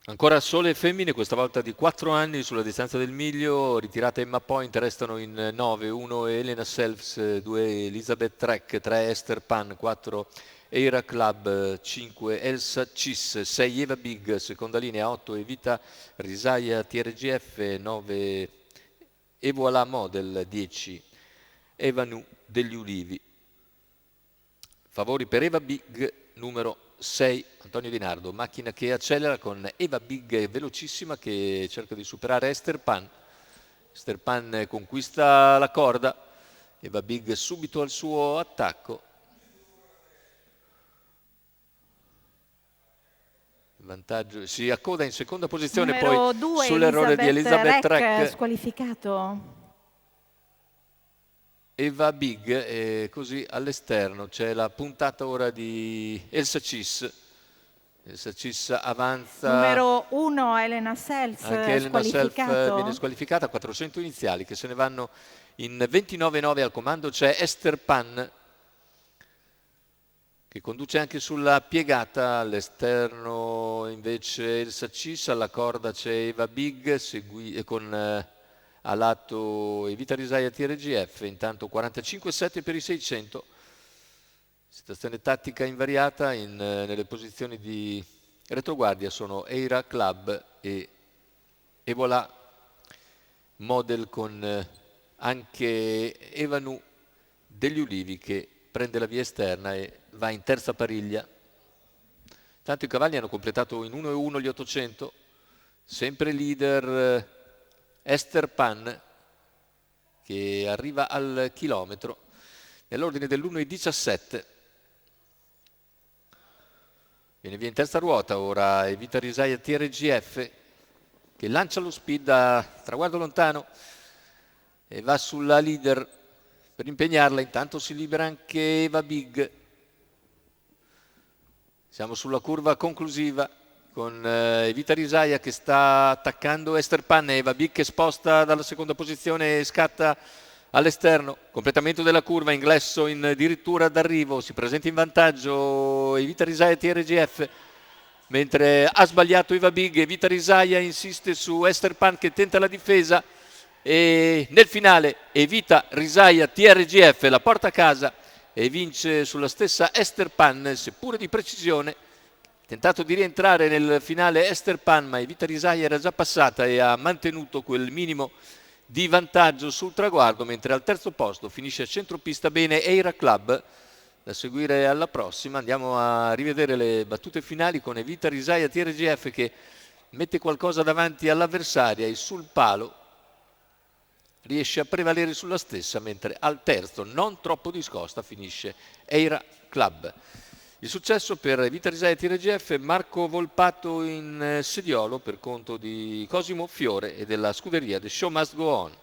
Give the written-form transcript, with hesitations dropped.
Ancora sole femmine, questa volta di 4 anni sulla distanza del miglio, ritirata Emma Point, restano in 9, 1 Elena Selfs, 2 Elizabeth Trek, 3 Esther Pan, 4 Eira Club, 5 Elsa Cis, 6 Eva Big, seconda linea, 8 Evita Risaia TRGF, 9 Evo Ala Model, 10 Eva Nu degli Ulivi. Favori per Eva Big, numero 6, Antonio Di Nardo, macchina che accelera con Eva Big velocissima che cerca di superare Esther Pan. Esther Pan conquista la corda, Eva Big subito al suo attacco. Vantaggio, si accoda in seconda posizione poi Numero 2 sull'errore di Elizabeth Trek. squalificato. Eva Big e così all'esterno c'è la puntata ora di Elsa Cis. Elsa Cis avanza. Numero 1 Elena Self, Anche Elena Self viene squalificata, 400 iniziali che se ne vanno in 29-9 al comando. C'è Esther Pan che conduce anche sulla piegata, all'esterno invece Elsa Cis, alla corda c'è Eva Big con a lato Evita Risaia TRGF, intanto 45-7 per i 600, situazione tattica invariata, nelle posizioni di retroguardia sono Eira Club e Evola Model con anche Evanu degli Ulivi che prende la via esterna e va in terza pariglia. Tanto i cavalli hanno completato in 1-1 gli 800, sempre leader Esther Pan che arriva al chilometro nell'ordine dell'1,17. Viene via in terza ruota ora Evita Risaia TRGF che lancia lo speed da traguardo lontano e va sulla leader per impegnarla. Intanto si libera anche Eva Big. Siamo sulla curva conclusiva con Evita Risaia che sta attaccando Esther Pan, Eva Big che sposta dalla seconda posizione e scatta all'esterno. Completamento della curva, ingresso in dirittura d'arrivo, si presenta in vantaggio Evita Risaia TRGF, mentre ha sbagliato Eva Big. Evita Risaia insiste su Esther Pan che tenta la difesa e nel finale Evita Risaia TRGF la porta a casa e vince sulla stessa Esther Pan, seppure di precisione. Tentato di rientrare nel finale Esther Pan, ma Evita Risaia era già passata e ha mantenuto quel minimo di vantaggio sul traguardo, mentre al terzo posto finisce a centropista bene Eira Club. Da seguire alla prossima, andiamo a rivedere le battute finali con Evita Risaia TRGF che mette qualcosa davanti all'avversaria e sul palo riesce a prevalere sulla stessa, mentre al terzo, non troppo discosta, finisce Eira Club. Il successo per Evita Risaia TRGF, Marco Volpato in sediolo per conto di Cosimo Fiore e della scuderia The Show Must Go On.